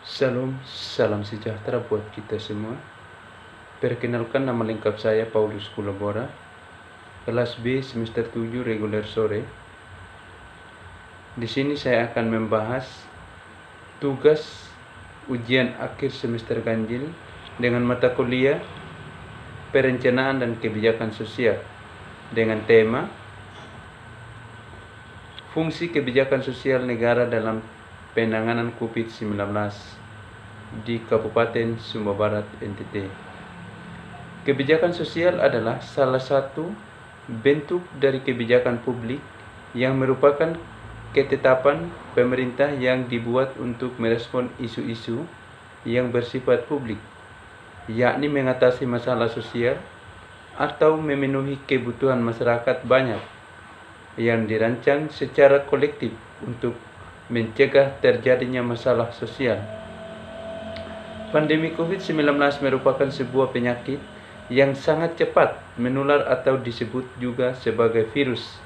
Salam, salam sejahtera buat kita semua. Perkenalkan, nama lengkap saya Paulus Kulabora, kelas B semester 7 reguler sore. Di sini saya akan membahas tugas ujian akhir semester ganjil dengan mata kuliah Perencanaan dan Kebijakan Sosial dengan tema Fungsi Kebijakan Sosial Negara dalam Penanganan COVID-19 di Kabupaten Sumba Barat, NTT. Kebijakan sosial adalah salah satu bentuk dari kebijakan publik yang merupakan ketetapan pemerintah yang dibuat untuk merespon isu-isu yang bersifat publik, yakni mengatasi masalah sosial atau memenuhi kebutuhan masyarakat banyak yang dirancang secara kolektif untuk mencegah terjadinya masalah sosial. Pandemi COVID-19 merupakan sebuah penyakit yang sangat cepat menular atau disebut juga sebagai virus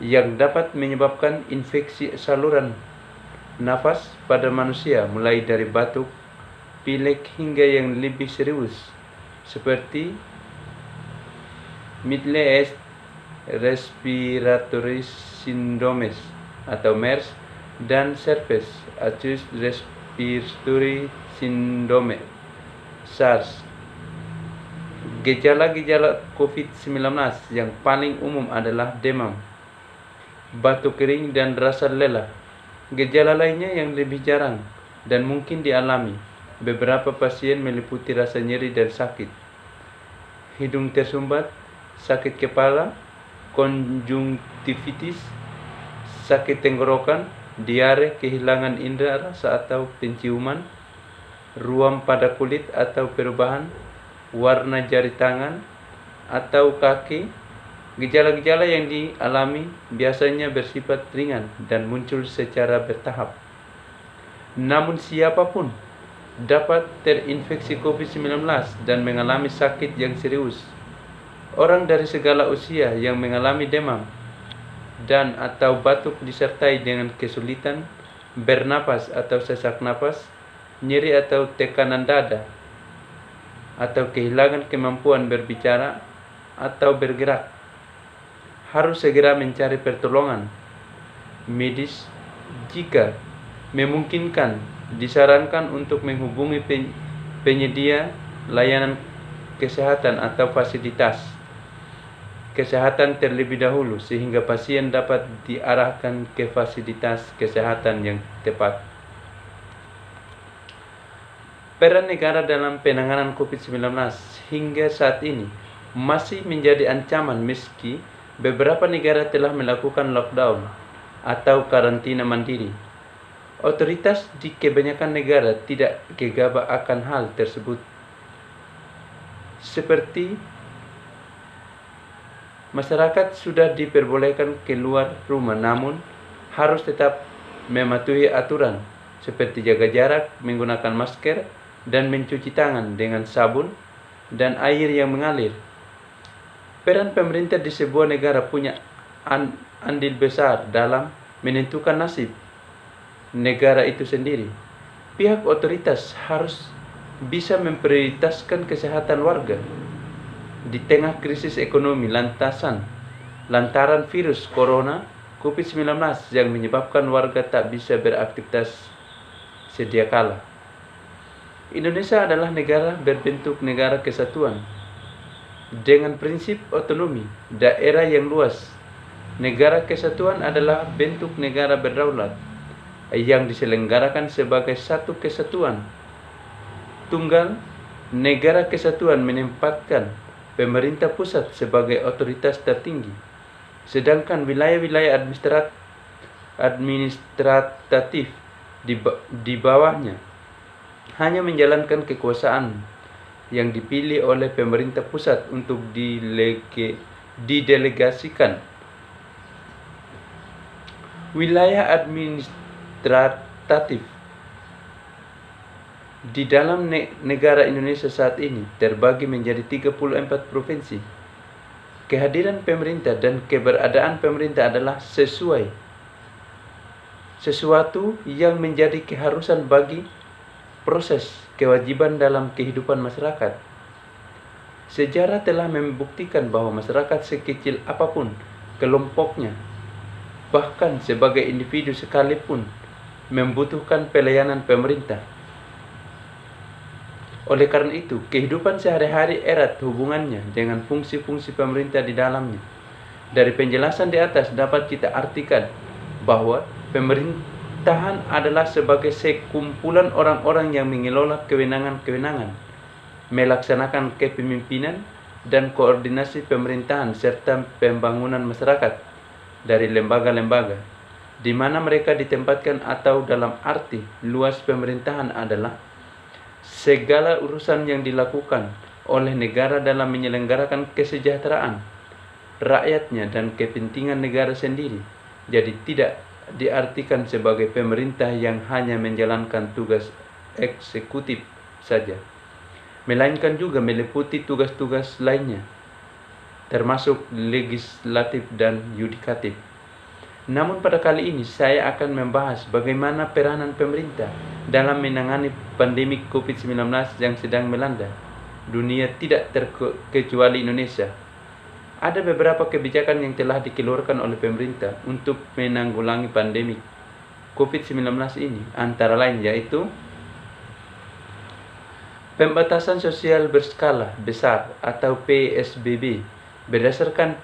yang dapat menyebabkan infeksi saluran nafas pada manusia, mulai dari batuk, pilek hingga yang lebih serius seperti Middle East Respiratory Syndrome atau MERS dan Herpes Acute Respiratory Syndrome SARS. Gejala-gejala COVID-19 yang paling umum adalah demam, batuk kering, dan rasa lelah. Gejala lainnya yang lebih jarang dan mungkin dialami beberapa pasien meliputi rasa nyeri dan sakit, hidung tersumbat, sakit kepala, konjungtivitis, sakit tenggorokan, diare, kehilangan indera rasa atau penciuman, ruam pada kulit atau perubahan warna jari tangan atau kaki. Gejala-gejala yang dialami biasanya bersifat ringan dan muncul secara bertahap. Namun siapapun dapat terinfeksi COVID-19 dan mengalami sakit yang serius. Orang dari segala usia yang mengalami demam dan atau batuk disertai dengan kesulitan bernapas atau sesak napas, nyeri atau tekanan dada, atau kehilangan kemampuan berbicara atau bergerak, harus segera mencari pertolongan medis. Jika memungkinkan, disarankan untuk menghubungi penyedia layanan kesehatan atau fasilitas kesehatan terlebih dahulu sehingga pasien dapat diarahkan ke fasilitas kesehatan yang tepat. Peran negara dalam penanganan COVID-19 hingga saat ini masih menjadi ancaman meski beberapa negara telah melakukan lockdown atau karantina mandiri. Otoritas di kebanyakan negara tidak gegabah akan hal tersebut, seperti masyarakat sudah diperbolehkan keluar rumah namun harus tetap mematuhi aturan seperti jaga jarak, menggunakan masker, dan mencuci tangan dengan sabun dan air yang mengalir. Peran pemerintah di sebuah negara punya andil besar dalam menentukan nasib negara itu sendiri. Pihak otoritas harus bisa memprioritaskan kesehatan warga di tengah krisis ekonomi lantaran virus corona COVID-19 yang menyebabkan warga tak bisa beraktivitas sedia kala. Indonesia adalah negara berbentuk negara kesatuan dengan prinsip otonomi daerah yang luas. Negara kesatuan adalah bentuk negara berdaulat yang diselenggarakan sebagai satu kesatuan tunggal. Negara kesatuan menempatkan pemerintah pusat sebagai otoritas tertinggi, sedangkan wilayah-wilayah administratif di bawahnya hanya menjalankan kekuasaan yang dipilih oleh pemerintah pusat untuk didelegasikan. Wilayah administratif di dalam negara Indonesia saat ini terbagi menjadi 34 provinsi. Kehadiran pemerintah dan keberadaan pemerintah adalah sesuatu yang menjadi keharusan bagi proses kewajiban dalam kehidupan masyarakat. Sejarah telah membuktikan bahwa masyarakat sekecil apapun kelompoknya, bahkan sebagai individu sekalipun, membutuhkan pelayanan pemerintah. Oleh karena itu, kehidupan sehari-hari erat hubungannya dengan fungsi-fungsi pemerintah di dalamnya. Dari penjelasan di atas dapat kita artikan bahwa pemerintahan adalah sebagai sekumpulan orang-orang yang mengelola kewenangan-kewenangan, melaksanakan kepemimpinan dan koordinasi pemerintahan serta pembangunan masyarakat dari lembaga-lembaga, di mana mereka ditempatkan, atau dalam arti luas pemerintahan adalah segala urusan yang dilakukan oleh negara dalam menyelenggarakan kesejahteraan rakyatnya dan kepentingan negara sendiri. Jadi tidak diartikan sebagai pemerintah yang hanya menjalankan tugas eksekutif saja, melainkan juga meliputi tugas-tugas lainnya, termasuk legislatif dan yudikatif. Namun pada kali ini saya akan membahas bagaimana peranan pemerintah dalam menangani pandemi COVID-19 yang sedang melanda dunia, tidak terkecuali Indonesia. Ada beberapa kebijakan yang telah dikeluarkan oleh pemerintah untuk menanggulangi pandemi COVID-19 ini, antara lain yaitu pembatasan sosial berskala besar atau PSBB berdasarkan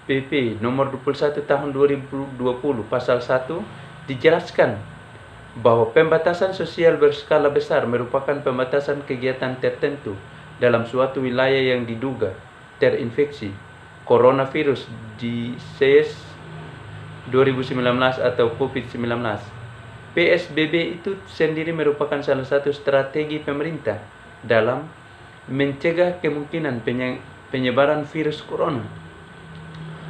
PP nomor 21 tahun 2020 pasal 1 dijelaskan bahwa pembatasan sosial berskala besar merupakan pembatasan kegiatan tertentu dalam suatu wilayah yang diduga terinfeksi coronavirus disease 2019 atau COVID-19. PSBB itu sendiri merupakan salah satu strategi pemerintah dalam mencegah kemungkinan penyebaran virus corona,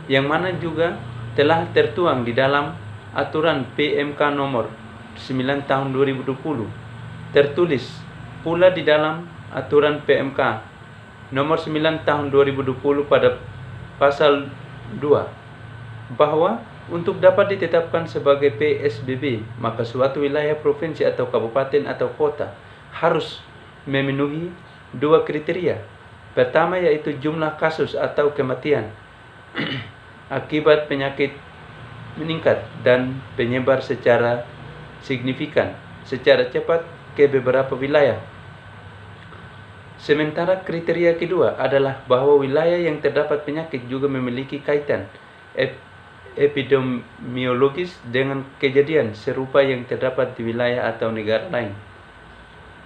yang mana juga telah tertuang di dalam aturan PMK nomor 9 tahun 2020. Tertulis pula di dalam aturan PMK nomor 9 tahun 2020 pada pasal 2 bahwa untuk dapat ditetapkan sebagai PSBB, maka suatu wilayah, provinsi atau kabupaten atau kota harus memenuhi dua kriteria. Pertama yaitu jumlah kasus atau kematian akibat penyakit meningkat dan penyebar secara signifikan secara cepat ke beberapa wilayah. Sementara kriteria kedua adalah bahwa wilayah yang terdapat penyakit juga memiliki kaitan epidemiologis dengan kejadian serupa yang terdapat di wilayah atau negara lain.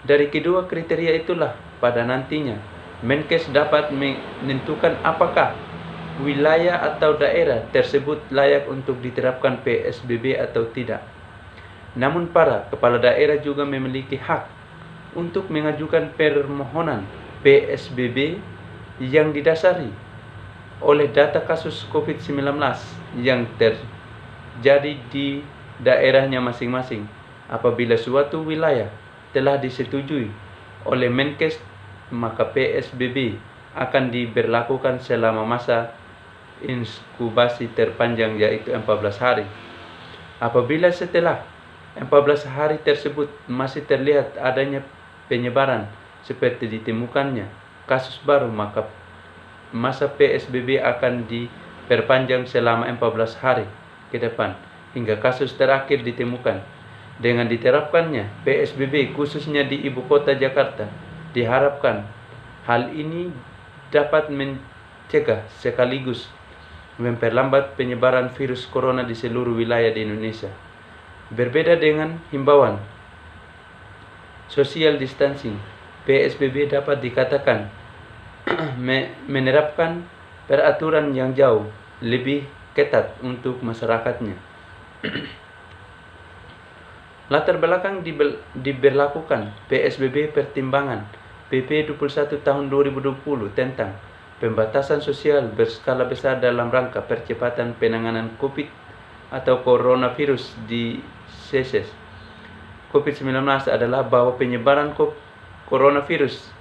Dari kedua kriteria itulah pada nantinya Menkes dapat menentukan apakah wilayah atau daerah tersebut layak untuk diterapkan PSBB atau tidak. Namun para kepala daerah juga memiliki hak untuk mengajukan permohonan PSBB yang didasari oleh data kasus COVID-19 yang terjadi di daerahnya masing-masing. Apabila suatu wilayah telah disetujui oleh Menkes, maka PSBB akan diberlakukan selama masa inkubasi terpanjang yaitu 14 hari. Apabila setelah 14 hari tersebut masih terlihat adanya penyebaran seperti ditemukannya kasus baru, maka masa PSBB akan diperpanjang selama 14 hari ke depan hingga kasus terakhir ditemukan. Dengan diterapkannya PSBB khususnya di ibu kota Jakarta, diharapkan hal ini dapat mencegah sekaligus memperlambat penyebaran virus corona di seluruh wilayah di Indonesia. Berbeda dengan himbauan social distancing, PSBB dapat dikatakan menerapkan peraturan yang jauh lebih ketat untuk masyarakatnya. Latar belakang diberlakukan PSBB pertimbangan PP 21 tahun 2020 tentang pembatasan sosial berskala besar dalam rangka percepatan penanganan COVID atau coronavirus disease COVID-19 adalah bahwa penyebaran coronavirus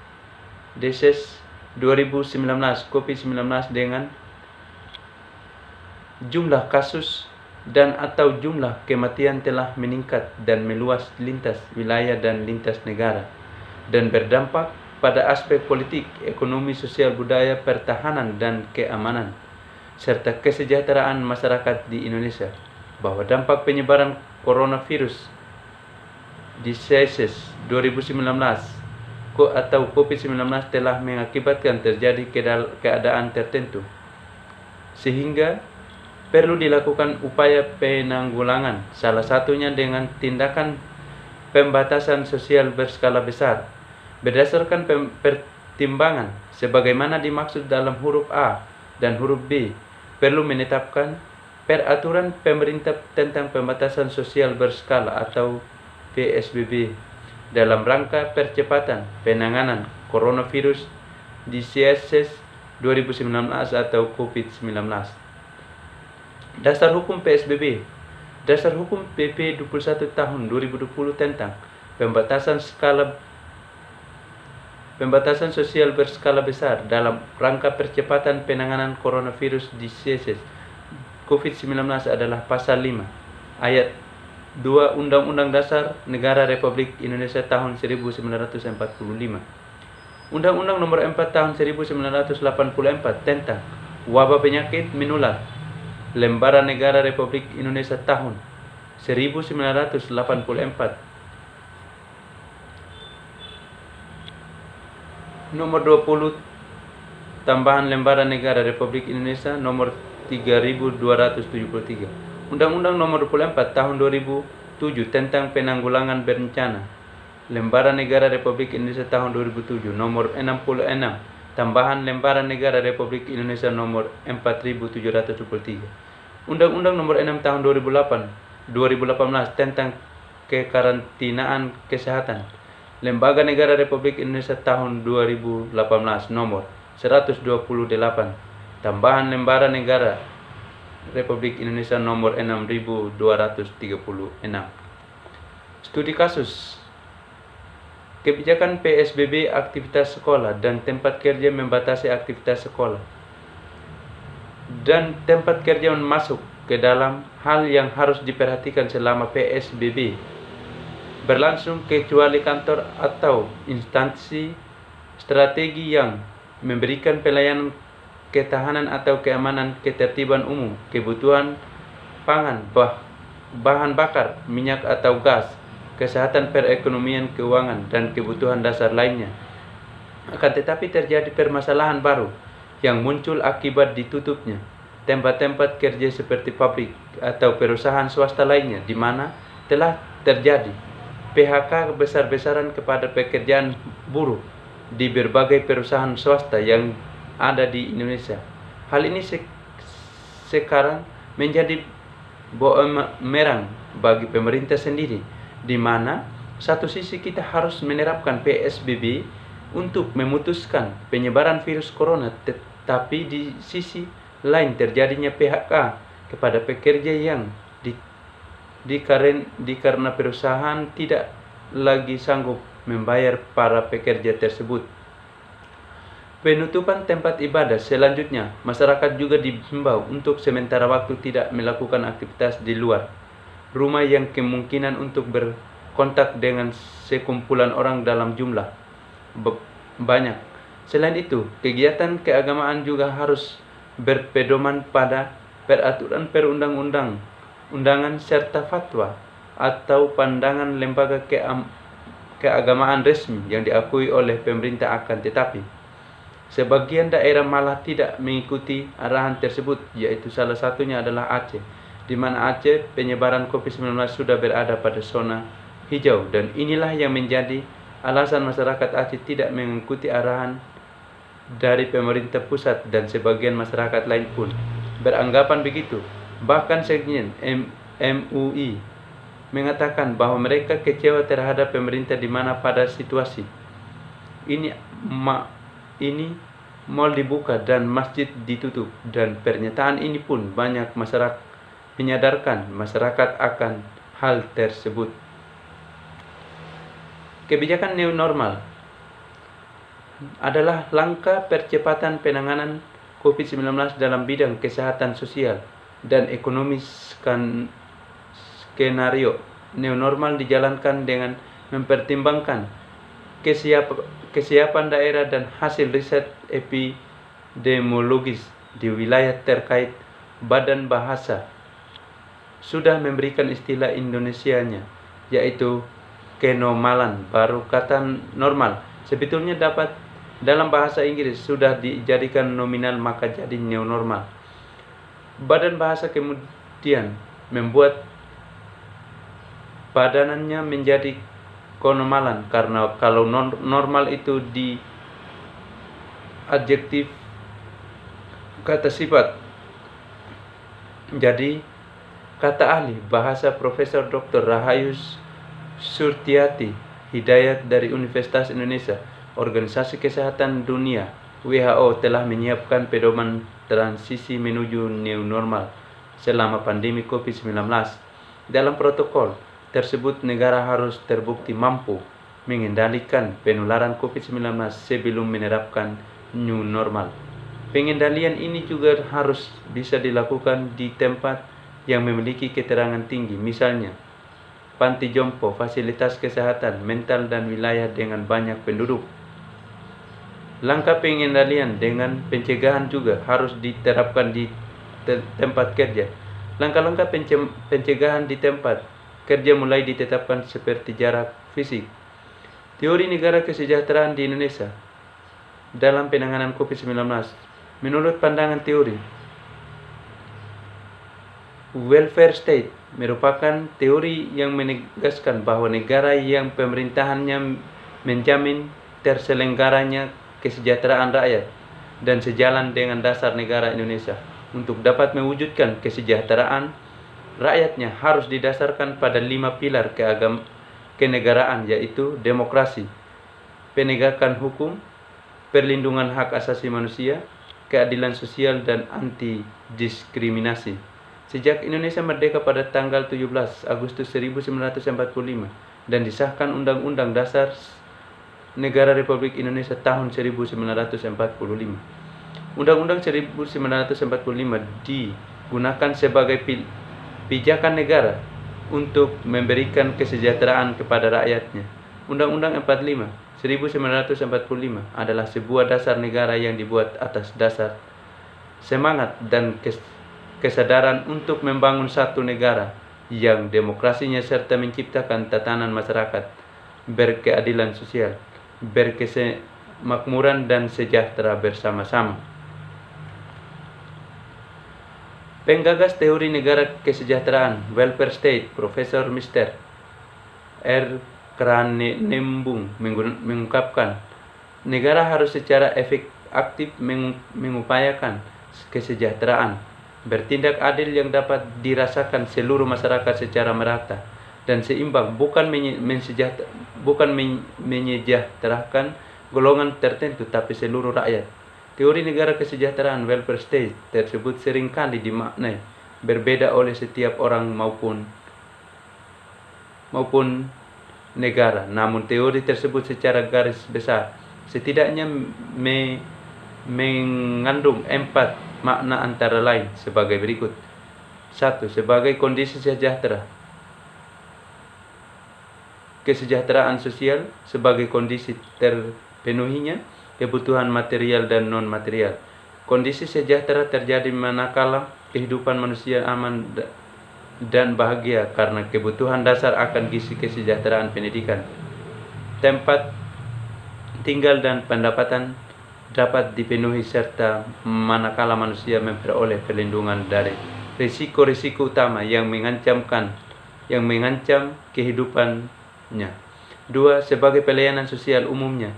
disease 2019 COVID-19 dengan jumlah kasus dan atau jumlah kematian telah meningkat dan meluas lintas wilayah dan lintas negara, dan berdampak pada aspek politik, ekonomi, sosial, budaya, pertahanan, dan keamanan, serta kesejahteraan masyarakat di Indonesia, bahwa dampak penyebaran coronavirus disease 2019 atau COVID-19 telah mengakibatkan terjadi keadaan tertentu, sehingga perlu dilakukan upaya penanggulangan, salah satunya dengan tindakan pembatasan sosial berskala besar, berdasarkan pertimbangan sebagaimana dimaksud dalam huruf A dan huruf B, perlu menetapkan peraturan pemerintah tentang pembatasan sosial berskala atau PSBB dalam rangka percepatan penanganan coronavirus disease 2019 atau COVID-19. Dasar hukum PSBB. Dasar hukum PP 21 tahun 2020 tentang pembatasan sosial berskala besar dalam rangka percepatan penanganan coronavirus disease COVID-19 adalah pasal 5 ayat 2 Undang-Undang Dasar Negara Republik Indonesia tahun 1945. Undang-Undang Nomor 4 tahun 1984 tentang wabah penyakit menular. Lembaran Negara Republik Indonesia tahun 1984. Nomor 20 tambahan Lembaran Negara Republik Indonesia nomor 3273. Undang-Undang Nomor 24 Tahun 2007 tentang Penanggulangan Bencana. Lembaran Negara Republik Indonesia tahun 2007 nomor 66. Tambahan Lembaran Negara Republik Indonesia nomor 4773. Undang-Undang Nomor 6 Tahun 2018 tentang Kekarantinaan Kesehatan. Lembaga Negara Republik Indonesia tahun 2018 nomor 128. Tambahan Lembaran Negara Republik Indonesia nomor 6236. Studi kasus. Kebijakan PSBB aktivitas sekolah dan tempat kerja membatasi aktivitas sekolah dan tempat kerja masuk ke dalam hal yang harus diperhatikan selama PSBB berlangsung, kecuali kantor atau instansi strategi yang memberikan pelayanan ketahanan atau keamanan, ketertiban umum, kebutuhan pangan, bahan bakar, minyak atau gas, kesehatan, perekonomian, keuangan, dan kebutuhan dasar lainnya. Akan tetapi terjadi permasalahan baru yang muncul akibat ditutupnya tempat-tempat kerja seperti pabrik atau perusahaan swasta lainnya, di mana telah terjadi PHK besar-besaran kepada pekerjaan buruh di berbagai perusahaan swasta yang ada di Indonesia. Hal ini sekarang menjadi bumerang bagi pemerintah sendiri, di mana satu sisi kita harus menerapkan PSBB untuk memutuskan penyebaran virus corona, tetapi di sisi lain terjadinya PHK kepada pekerja yang karena perusahaan tidak lagi sanggup membayar para pekerja tersebut. Penutupan tempat ibadah. Selanjutnya, masyarakat juga dihimbau untuk sementara waktu tidak melakukan aktivitas di luar rumah yang kemungkinan untuk berkontak dengan sekumpulan orang dalam jumlah banyak. Selain itu, kegiatan keagamaan juga harus berpedoman pada peraturan perundang-undangan serta fatwa atau pandangan lembaga keagamaan resmi yang diakui oleh pemerintah. Akan tetapi, sebagian daerah malah tidak mengikuti arahan tersebut, yaitu salah satunya adalah Aceh, di mana Aceh penyebaran COVID-19 sudah berada pada zona hijau, dan inilah yang menjadi alasan masyarakat Aceh tidak mengikuti arahan dari pemerintah pusat, dan sebagian masyarakat lain pun beranggapan begitu. Bahkan Sekjen MUI mengatakan bahwa mereka kecewa terhadap pemerintah, di mana pada situasi ini mal dibuka dan masjid ditutup, dan pernyataan ini pun banyak masyarakat menyadarkan masyarakat akan hal tersebut. Kebijakan new normal adalah langkah percepatan penanganan COVID-19 dalam bidang kesehatan sosial dan ekonomis skenario new normal dijalankan dengan mempertimbangkan kesiapan daerah dan hasil riset epidemiologis di wilayah terkait. Badan Bahasa sudah memberikan istilah Indonesianya, yaitu kenomalan, baru kata normal. Sebetulnya dapat dalam bahasa Inggris sudah dijadikan nominal, maka jadi new normal. Badan Bahasa kemudian membuat padanannya menjadi konomalan, karena kalau normal itu di adjektif kata sifat. Jadi kata ahli bahasa Profesor Dr. Rahayu Surtiati Hidayat dari Universitas Indonesia, Organisasi Kesehatan Dunia WHO telah menyiapkan pedoman transisi menuju new normal selama pandemi COVID-19. Dalam protokol tersebut, negara harus terbukti mampu mengendalikan penularan COVID-19 sebelum menerapkan new normal. Pengendalian ini juga harus bisa dilakukan di tempat yang memiliki keterangan tinggi, misalnya panti jompo, fasilitas kesehatan mental, dan wilayah dengan banyak penduduk. Langkah pengendalian dengan pencegahan juga harus diterapkan di tempat kerja. Langkah-langkah pencegahan di tempat kerja mulai ditetapkan seperti jarak fisik. Teori negara kesejahteraan di Indonesia dalam penanganan COVID-19. Menurut pandangan teori, welfare state merupakan teori yang menegaskan bahwa negara yang pemerintahannya menjamin terselenggaranya kesejahteraan rakyat, dan sejalan dengan dasar negara Indonesia. Untuk dapat mewujudkan kesejahteraan rakyatnya harus didasarkan pada 5 pilar kenegaraan, yaitu demokrasi, penegakan hukum, perlindungan hak asasi manusia, keadilan sosial, dan anti-diskriminasi. Sejak Indonesia merdeka pada tanggal 17 Agustus 1945 dan disahkan Undang-Undang Dasar Negara Republik Indonesia tahun 1945. Undang-Undang 1945 digunakan sebagai pijakan negara untuk memberikan kesejahteraan kepada rakyatnya. Undang-Undang 45 1945 adalah sebuah dasar negara yang dibuat atas dasar semangat dan kesadaran untuk membangun satu negara yang demokrasinya serta menciptakan tatanan masyarakat berkeadilan sosial, berkemakmuran, dan sejahtera bersama-sama. Penggagas teori negara kesejahteraan welfare state, Profesor Mr. R. Kranenembung mengungkapkan, negara harus secara aktif mengupayakan kesejahteraan, bertindak adil yang dapat dirasakan seluruh masyarakat secara merata dan seimbang, bukan menyejahterakan golongan tertentu tapi seluruh rakyat. Teori negara kesejahteraan welfare state tersebut seringkali dimaknai berbeda oleh setiap orang maupun negara. Namun teori tersebut secara garis besar setidaknya mengandung 4 makna, antara lain sebagai berikut. 1. Sebagai kondisi sejahtera. Kesejahteraan sosial sebagai kondisi terpenuhinya kebutuhan material dan non-material. Kondisi sejahtera terjadi manakala kehidupan manusia aman dan bahagia karena kebutuhan dasar akan gizi kesejahteraan pendidikan, tempat tinggal, dan pendapatan dapat dipenuhi, serta manakala manusia memperoleh perlindungan dari risiko-risiko utama yang mengancam kehidupannya. 2. Sebagai pelayanan sosial umumnya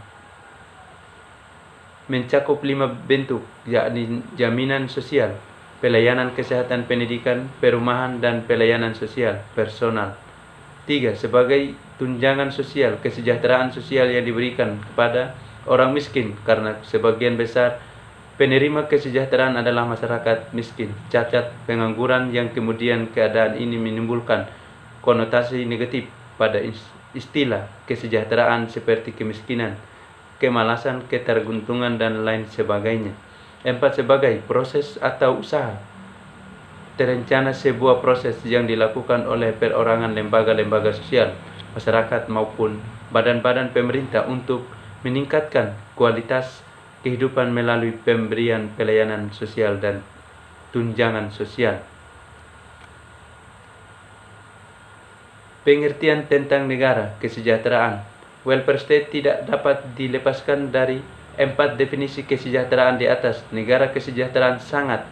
mencakup 5 bentuk, yakni jaminan sosial, pelayanan kesehatan, pendidikan, perumahan, dan pelayanan sosial personal. 3. Sebagai tunjangan sosial, kesejahteraan sosial yang diberikan kepada orang miskin, karena sebagian besar penerima kesejahteraan adalah masyarakat miskin, cacat, pengangguran, yang kemudian keadaan ini menimbulkan konotasi negatif pada istilah kesejahteraan seperti kemiskinan, kemalasan, ketergantungan, dan lain sebagainya. 4. Sebagai proses atau usaha terencana sebuah proses yang dilakukan oleh perorangan lembaga-lembaga sosial, masyarakat maupun badan-badan pemerintah untuk meningkatkan kualitas kehidupan melalui pemberian pelayanan sosial dan tunjangan sosial. Pengertian tentang negara kesejahteraan. Welfare state tidak dapat dilepaskan dari 4 definisi kesejahteraan di atas. Negara kesejahteraan sangat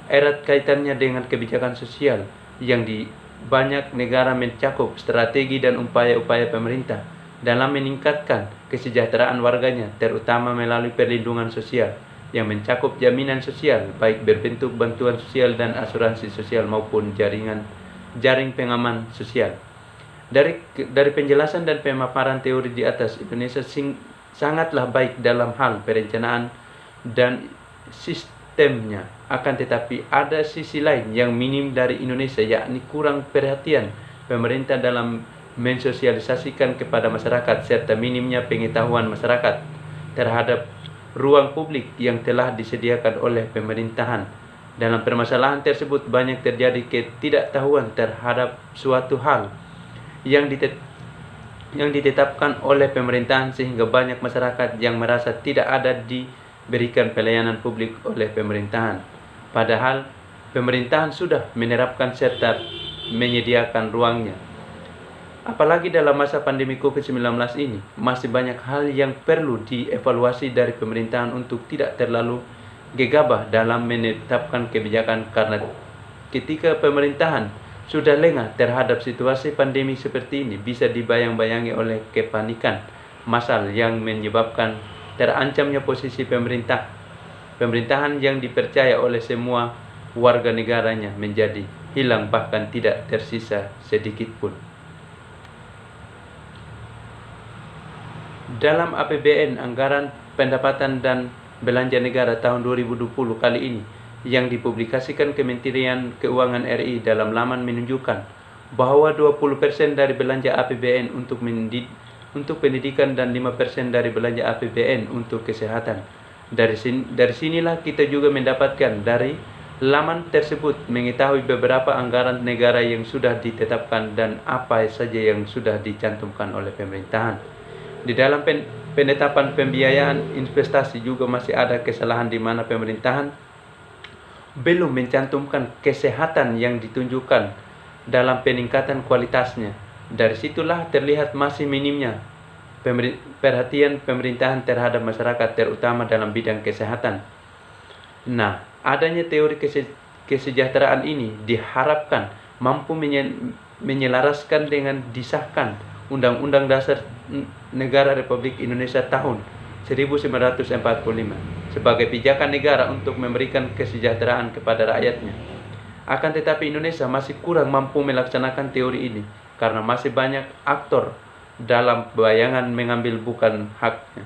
erat kaitannya dengan kebijakan sosial yang di banyak negara mencakup strategi dan upaya-upaya pemerintah dalam meningkatkan kesejahteraan warganya, terutama melalui perlindungan sosial yang mencakup jaminan sosial baik berbentuk bantuan sosial dan asuransi sosial maupun jaring pengaman sosial. Dari penjelasan dan pemaparan teori di atas, Indonesia sangatlah baik dalam hal perencanaan dan sistemnya. Akan tetapi ada sisi lain yang minim dari Indonesia, yakni kurang perhatian pemerintah dalam mensosialisasikan kepada masyarakat serta minimnya pengetahuan masyarakat terhadap ruang publik yang telah disediakan oleh pemerintahan. Dalam permasalahan tersebut banyak terjadi ketidaktahuan terhadap suatu hal yang ditetapkan oleh pemerintahan sehingga banyak masyarakat yang merasa tidak ada diberikan pelayanan publik oleh pemerintahan. Padahal pemerintahan sudah menerapkan serta menyediakan ruangnya. Apalagi dalam masa pandemi COVID-19 ini, masih banyak hal yang perlu dievaluasi dari pemerintahan untuk tidak terlalu gegabah dalam menetapkan kebijakan, karena ketika pemerintahan sudah lengah terhadap situasi pandemi seperti ini, bisa dibayang-bayangi oleh kepanikan massal yang menyebabkan terancamnya posisi pemerintahan yang dipercaya oleh semua warga negaranya menjadi hilang, bahkan tidak tersisa sedikit pun. Dalam APBN, Anggaran Pendapatan dan Belanja Negara tahun 2020 kali ini yang dipublikasikan Kementerian Keuangan RI dalam laman menunjukkan bahwa 20% dari belanja APBN untuk pendidikan dan 5% dari belanja APBN untuk kesehatan. Dari sinilah kita juga mendapatkan dari laman tersebut mengetahui beberapa anggaran negara yang sudah ditetapkan dan apa saja yang sudah dicantumkan oleh pemerintahan. Di dalam penetapan pembiayaan investasi juga masih ada kesalahan di mana pemerintahan belum mencantumkan kesehatan yang ditunjukkan dalam peningkatan kualitasnya. Dari situlah terlihat masih minimnya perhatian pemerintahan terhadap masyarakat, terutama dalam bidang kesehatan. Nah, adanya teori kesejahteraan ini diharapkan mampu menyelaraskan dengan disahkan Undang-Undang Dasar Negara Republik Indonesia tahun 1945 sebagai pijakan negara untuk memberikan kesejahteraan kepada rakyatnya. Akan tetapi Indonesia masih kurang mampu melaksanakan teori ini karena masih banyak aktor dalam bayangan mengambil bukan haknya,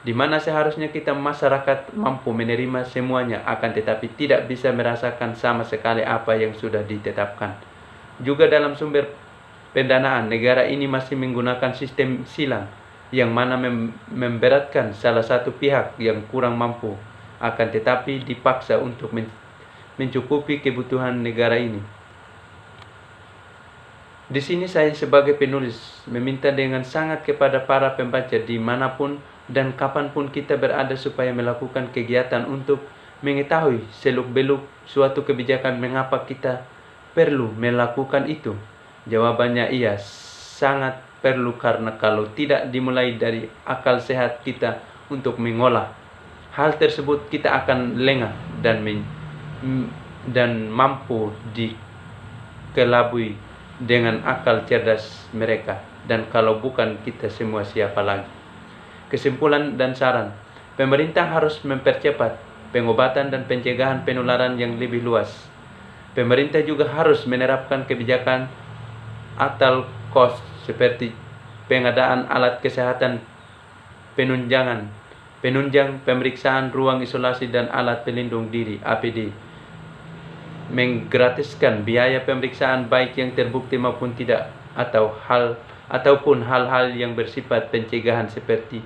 di mana seharusnya kita masyarakat mampu menerima semuanya, akan tetapi tidak bisa merasakan sama sekali apa yang sudah ditetapkan. Juga dalam sumber pendanaan, negara ini masih menggunakan sistem silang yang mana memberatkan salah satu pihak yang kurang mampu, akan tetapi dipaksa untuk mencukupi kebutuhan negara ini. Di sini saya sebagai penulis meminta dengan sangat kepada para pembaca dimanapun dan kapanpun kita berada supaya melakukan kegiatan untuk mengetahui seluk-beluk suatu kebijakan, mengapa kita perlu melakukan itu. Jawabannya iya, sangat perlu, karena kalau tidak dimulai dari akal sehat kita untuk mengolah hal tersebut, kita akan lengah dan mampu dikelabui dengan akal cerdas mereka. Dan kalau bukan kita semua, siapa lagi? Kesimpulan dan saran: pemerintah harus mempercepat pengobatan dan pencegahan penularan yang lebih luas. Pemerintah juga harus menerapkan kebijakan atal cost seperti pengadaan alat kesehatan, penunjang pemeriksaan ruang isolasi dan alat pelindung diri APD, menggratiskan biaya pemeriksaan baik yang terbukti maupun tidak, ataupun hal-hal yang bersifat pencegahan seperti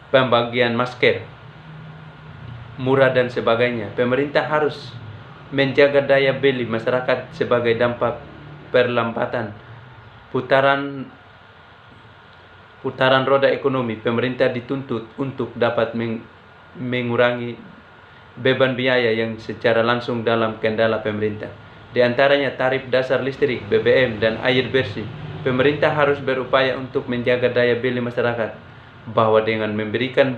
pembagian masker murah dan sebagainya. Pemerintah harus menjaga daya beli masyarakat sebagai dampak perlambatan putaran roda ekonomi. Pemerintah dituntut untuk dapat mengurangi beban biaya yang secara langsung dalam kendala pemerintah. Di antaranya tarif dasar listrik, BBM, dan air bersih. Pemerintah harus berupaya untuk menjaga daya beli masyarakat, bahwa dengan memberikan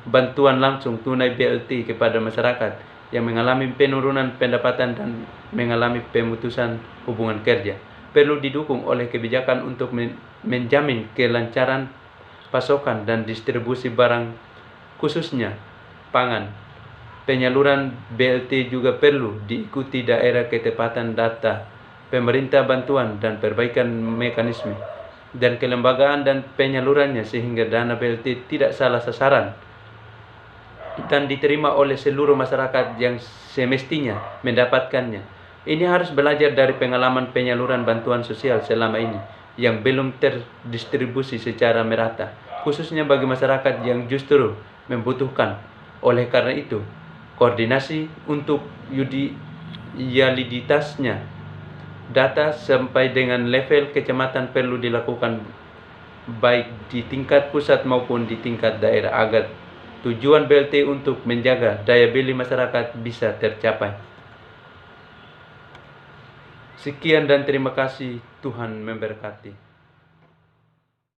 bantuan langsung tunai BLT kepada masyarakat yang mengalami penurunan pendapatan dan mengalami pemutusan hubungan kerja, perlu didukung oleh kebijakan untuk menjamin kelancaran pasokan dan distribusi barang, khususnya pangan. Penyaluran BLT juga perlu diikuti daerah ketepatan data pemerintah, bantuan dan perbaikan mekanisme dan kelembagaan dan penyalurannya sehingga dana BLT tidak salah sasaran dan diterima oleh seluruh masyarakat yang semestinya mendapatkannya. Ini harus belajar dari pengalaman penyaluran bantuan sosial selama ini yang belum terdistribusi secara merata, khususnya bagi masyarakat yang justru membutuhkan. Oleh karena itu, koordinasi untuk validitasnya data sampai dengan level kecamatan perlu dilakukan baik di tingkat pusat maupun di tingkat daerah agar tujuan BLT untuk menjaga daya beli masyarakat bisa tercapai. Sekian dan terima kasih. Tuhan memberkati.